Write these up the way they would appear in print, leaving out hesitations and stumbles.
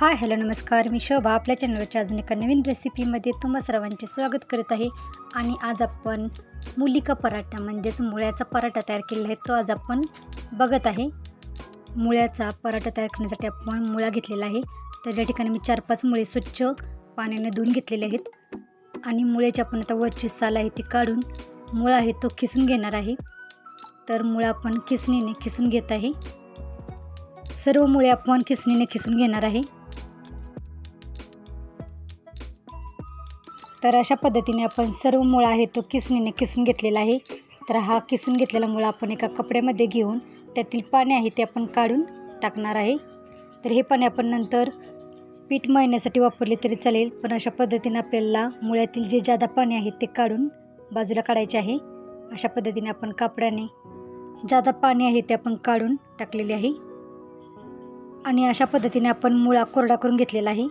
Hi hello नमस्कार, मी शोभा आपल्या चॅनलवरच्या अजून एका नवीन रेसिपीमध्ये तुम्हा सर्वांचे स्वागत करत आहे. आणि आज आपण मुलिका पराठा म्हणजेच मुळ्याचा पराठा तयार केलेला आहे, तो आज आपण बघत आहे. मुळ्याचा पराठा तयार करण्यासाठी आपण मुळा घेतलेला आहे. तर या ठिकाणी मी 4-5 मुळे स्वच्छ पाण्याने धुवून घेतलेले आहेत. आणि मुळ्याची आपण आता वरची साल आहे ती काढून मुळा आहे तो खिसून घेणार आहे. तर मुळा आपण खिसणीने खिसून घेत आहे. सर्व मुळे आपण खिसणीने खिसून घेणार आहे. तर अशा पद्धतीने आपण सर्व मुळा आहे तो खिसणीने खिसून घेतलेला आहे. तर हा खिसून घेतलेला मुळा आपण एका कपड्यामध्ये घेऊन त्यातील पाणी आहे ते आपण काढून टाकणार आहे. तर हे पाणी आपण नंतर पीठ मळण्यासाठी वापरले तरी चालेल, पण अशा पद्धतीने आपल्याला मुळ्यातील जे जादा पाणी आहे ते काढून बाजूला काढायचे आहे. अशा पद्धतीने आपण कापडाने जादा पाणी आहे ते आपण काढून टाकलेले आहे. आणि अशा पद्धतीने आपण मुळा कोरडा करून घेतलेला आहे.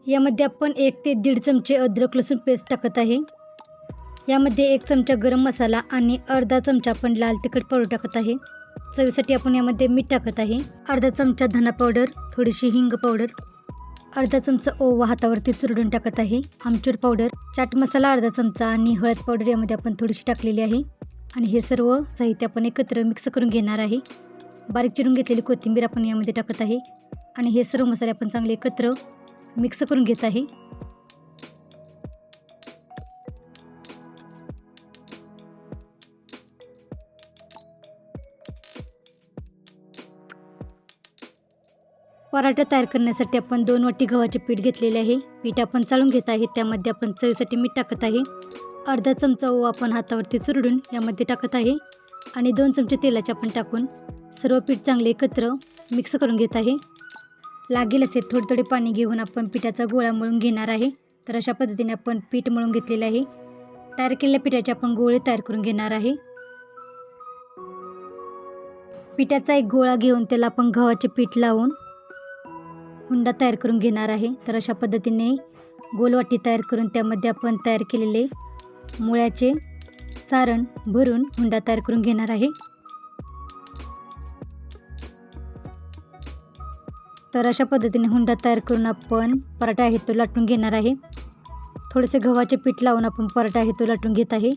यामध्ये आपण 1 ते 1.5 चमचे अद्रक लसूण पेस्ट टाकत आहे. यामध्ये 1 चमचा गरम मसाला आणि अर्धा चमचा आपण लाल तिखट पावडर टाकत आहे. चवीसाठी आपण यामध्ये मीठ टाकत आहे. अर्धा चमचा धना पावडर, थोडीशी हिंग पावडर, अर्धा चमचा ओवा हातावरती चुरडून टाकत आहे. आमचूर पावडर, चाट मसाला अर्धा चमचा आणि हळद पावडर यामध्ये आपण थोडीशी टाकलेली आहे. आणि हे सर्व साहित्य आपण एकत्र मिक्स करून घेणार आहे. बारीक चिरून घेतलेली कोथिंबीर आपण यामध्ये टाकत आहे. आणि हे सर्व मसाले आपण चांगले एकत्र मिक्स करून घेत आहे. पराठा तयार करण्यासाठी आपण 2 वाटी गव्हाचे पीठ घेतलेले आहे. पीठ आपण चाळून घेत आहे. त्यामध्ये आपण चवीसाठी मीठ टाकत आहे. अर्धा चमचा ओवा आपण हातावरती चुरडून यामध्ये टाकत आहे. आणि 2 चमचे तेलाचे आपण टाकून सर्व पीठ चांगले एकत्र मिक्स करून घेत आहे. लागेल असे थोडे थोडे पाणी घेऊन आपण पिठाचा गोळा मळून घेणार आहे. तर अशा पद्धतीने आपण पीठ मळून घेतलेले आहे. तयार केलेल्या पिठाचे आपण गोळे तयार करून घेणार आहे. पिठाचा एक गोळा घेऊन त्याला आपण गव्हाचे पीठ लावून हुंडा तयार करून घेणार आहे. तर अशा पद्धतीने गोलवाटी तयार करून त्यामध्ये आपण तयार केलेले मुळ्याचे सारण भरून हुंडा तयार करून घेणार आहे. तर अशा पद्धतीने हुंडा तयार करून आपण पराठा आहे तो लाटून घेणार आहे. थोडेसे गव्हाचे पीठ लावून आपण पराठा आहे तो लाटून घेत आहे.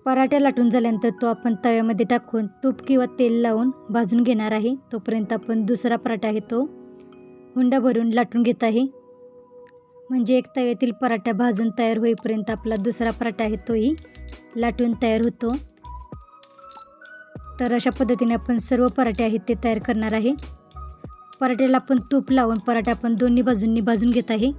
पराठा लाटून झाल्यानंतर तो आपण तव्यामध्ये टाकून तूप किंवा तेल लावून भाजून घेणार आहे. तोपर्यंत आपण दुसरा पराठा आहे तो हुंडा भरून लाटून घेत आहे. म्हणजे एक तव्यातील पराठा भाजून तयार होईपर्यंत आपला दुसरा पराठा आहे तोही लाटून तयार होतो. तर अशा पद्धतीने आपण सर्व पराठे आहेत ते तयार करणार आहे. पराठ्याला आपण तूप लावून पराठा आपण दोन्ही बाजूंनी भाजून घेत आहे.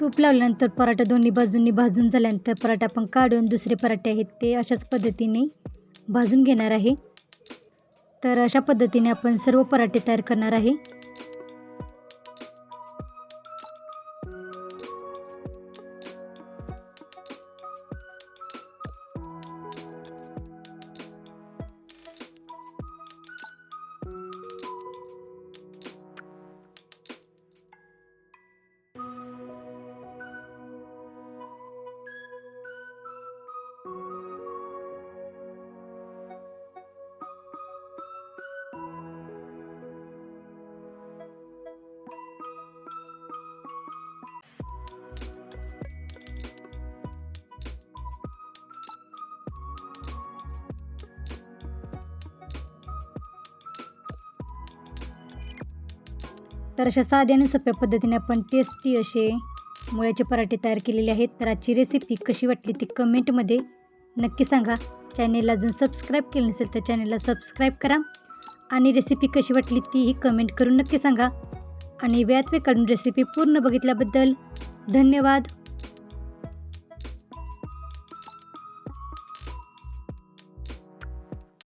तूप लावल्यानंतर पराठा दोन्ही बाजूंनी भाजून झाल्यानंतर पराठा आपण काढून दुसरे पराठे आहेत ते अशाच पद्धतीने भाजून घेणार आहे. तर अशा पद्धतीने आपण सर्व पराठे तयार करणार आहे. तर अशा साध्या आणि सोप्या पद्धतीने आपण टेस्टी असे मुळ्याचे पराठे तयार केलेले आहेत. तर आजची रेसिपी कशी वाटली ती कमेंटमध्ये नक्की सांगा. चॅनेलला अजून सबस्क्राईब केलं नसेल तर चॅनेलला सबस्क्राईब करा आणि रेसिपी कशी वाटली तीही कमेंट करून नक्की सांगा. आणि वेळात वेळ काढून रेसिपी पूर्ण बघितल्याबद्दल धन्यवाद.